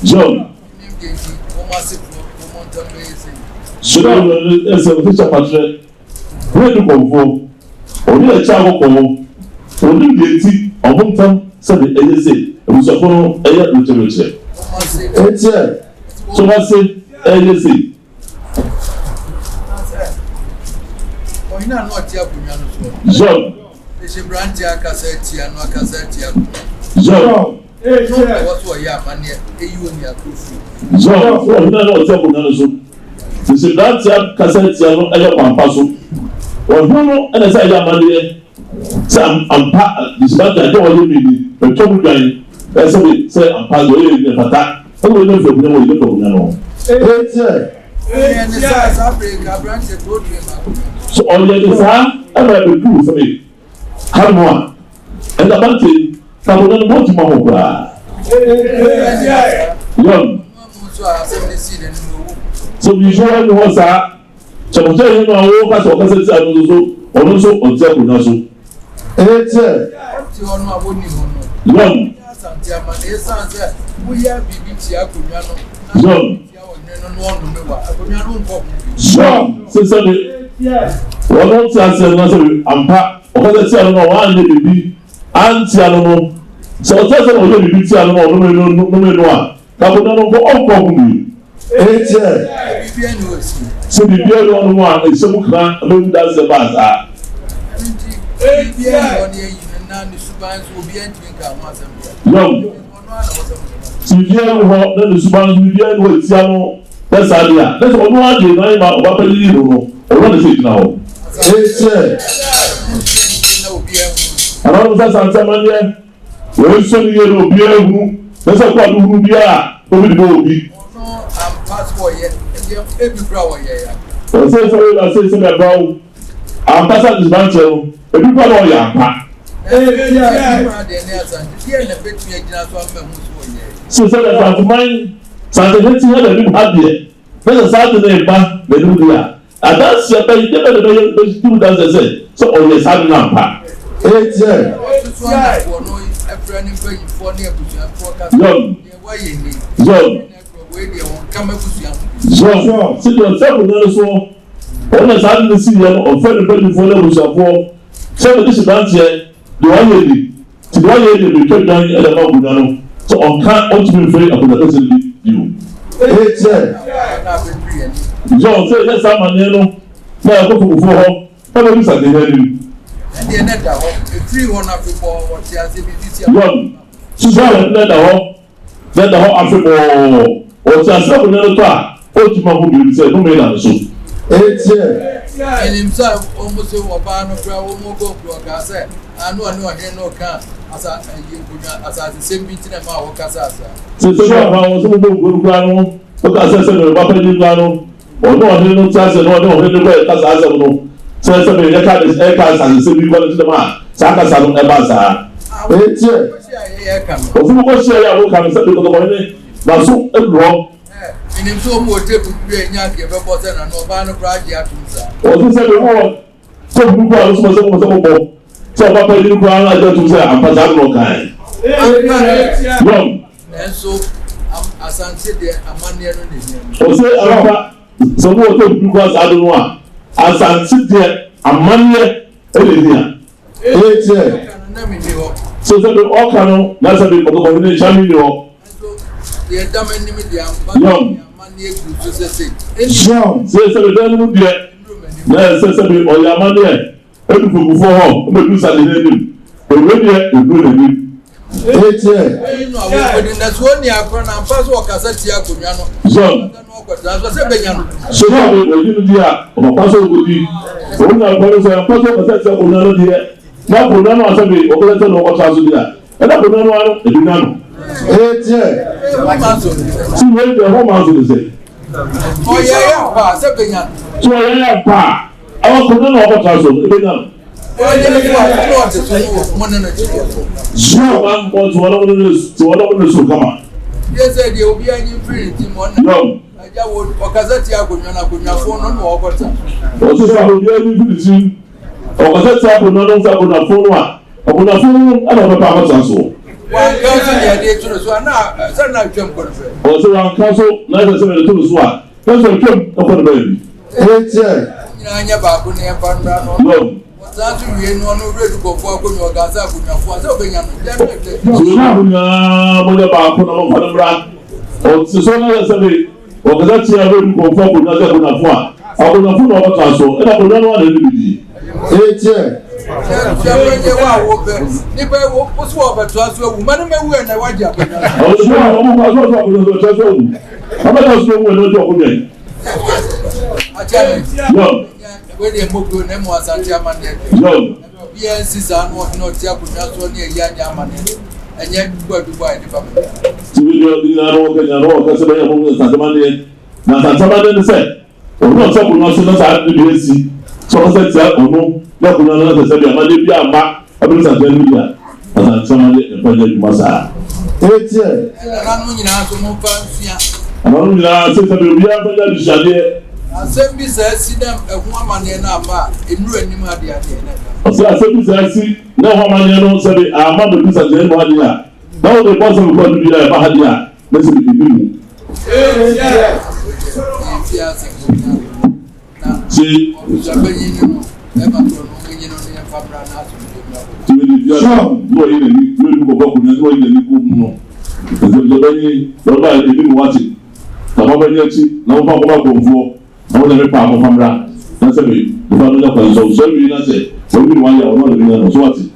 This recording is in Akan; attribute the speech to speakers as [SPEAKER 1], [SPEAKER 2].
[SPEAKER 1] John. So now let's say official pattern. Where do come from? Only a child come. Only the tea of one time said the agency. It was a phone a year return. So I say agency. John. John. What's what you have, man? You and your crew. John, what you know, John, so say that ya cassette ya no eya pampaso o hono ene say ya mane say ampa this man that do all me the trouble guy say ampa do e fata o we no for no we no for no so all the sa ebe be do for me come on and about it come on no to ma ho bra so before you was so mo tell you no wo ka so ka se ti anu so onu so o je ko na so ti onu aboni hono yon asante amane sanse wo ya bibi ti akonwa no yon ya onne no onu mewa akonwa no nko so se wono ti ase na so ampa o ka se ti anu no wa ande bibi anti anu no so o se o je bibi ti anu no no a ka ko no ko onko ku so the beer on one is so clean, alone does the bazaar. No, so you know, then the Suban will be able to Siano. That's idea. That's all one day, I'm about to leave or what is it now? And all of us are Samania. We're so near beer room. That's a quite room beer. Over the body. Passport yet, every brow here. I say something about our passport is not so. Every brow here. So that mine, Santehene had a new habit. There's a Saturday back, the new year. And that's your pay, never the two does say. So, oh, yes, I'm not. So, sit yourself with us all. When I started to see them or friend the for them, so this is not yet. Do I hear you? To do I hear you? Kept down at the Mabunano. So, on can't ultimately free up with the person you. John said, yes, I'm a nano. Now I go for her. How do you say the and the net of 300 people, what she has in one. Susan, let the whole Africa. O ti ase ko nenu to a o ti ma ko bi se no me na so enim sa o mo se wo ba no fra wo mo go pro ka se anu o he no ka asa ye bunya asa se sembi ti na ma wo ka sa se ba wo so mo go pro anu o ka se no ba pa ni anu o no he no ta se no he no ko ka sa no se me ye ka e ka sa se bi ko ti ma sa ka sa no e ba sa o fu ko se ya wo ka se bi ko ko ni na so ebro inim so mo tebu bi enya ke be bo se na no ba no praje atumsa o so se be wo so bu ko so mo bo so ba pa ni ko ala je atumsa am pa za no kan yo enso asante de amane no ne o se ara so mo tebu ko sa do no a asante de amane e le dia na mi ni ho so se be o kan no na se be ko ko ni chami ni ho the damn enemy the money to say the damn dear yes say o ya money e do for home o do say the name o we dey do the name you know we dey na so ni akro na pass o kasa ti akonwa no no ko da so say benya no so na we dey dia o pass o go di o na ko so pass o kasa ti akonwa no dia na ko na no asabe o ko le no ko ta so dia e na ko na no e di na no see where the home house is it oh yeah pa se benya so yeah pa awa ko no ko ta so e benya oh yeah no so mo na na so am ko so wala so kama yes dey obi anyi free ti mo na aja wo okazati agonwa na agonwa fo no no okota o so so obi anyi free ti ɔkɔsɛ tia ko na ɔno nsa ko na fo no a ɔkɔna fo no ana ɔbɛpa akɔsa so
[SPEAKER 2] wanka so deɛ de toro so ana sɛ na twam kɔ no fɛ
[SPEAKER 1] ɔsɛ wanka so na ɛsɛ sɛ mɛde toro so a kɛsɛ twam ɛkɔ no baabi
[SPEAKER 2] nyinaa nyɛ baako ne yɛmfa mmra no saa so wie no ɔno wurɛ du kɔfoɔ akɔnnwa ɔkasa akonnwafoɔ a sɛ wobɛnya no yɛ
[SPEAKER 1] nyinaa monyɛ baako na momfa no mmra ɔte so na yɛ sɛ me ɔkasa tia wurɛ du kɔfoɔ akonnwa sɛ akonnwafoɔ a akonnwafoɔ na ɔbɛka so ɛna akonnwa no ana ne bidi
[SPEAKER 2] Japanese wa wo be ni be wo so wo be to aso wu manu mewu e na wa di akanya
[SPEAKER 1] o so mo ko so ko so so wu ama ta so wu no to ko den
[SPEAKER 2] ajani
[SPEAKER 1] yo
[SPEAKER 2] we dey mo go na mo asante amane
[SPEAKER 1] yo
[SPEAKER 2] BNC za no ti akunya so ni eya nya amane enye gbadu boy ni ba
[SPEAKER 1] ti video di na ro ke nya ro ka se ba ya mo asante amane na asante amane ni se o no so ko no so na sa di BNC so ko se ti onu na ko na na se bi amade bi amba abiri sa tele bi a asante amane e pa je duma sa
[SPEAKER 2] etie na no nyina so mo fa nsia
[SPEAKER 1] amanu nyina se bi bi a fa ja di shade
[SPEAKER 2] asem bi sa sidam ehun amane na ama enuru anim ade ade na
[SPEAKER 1] ɔsɛ asem bi sa si na ho amane no se bi ama be bi sa je no ade a na o de boss ko do bi a ba ha de a na se bi bi mu si no yi ni no ko ko ni no yi ni ko mu no so be ni do ba e bi mu wati ta ma ba ni achi na mo fa ko ba ko mfuo na mo na me pa mo famra na se bi do ba no na ko so bi na se so bi wa ya o no ni na so wati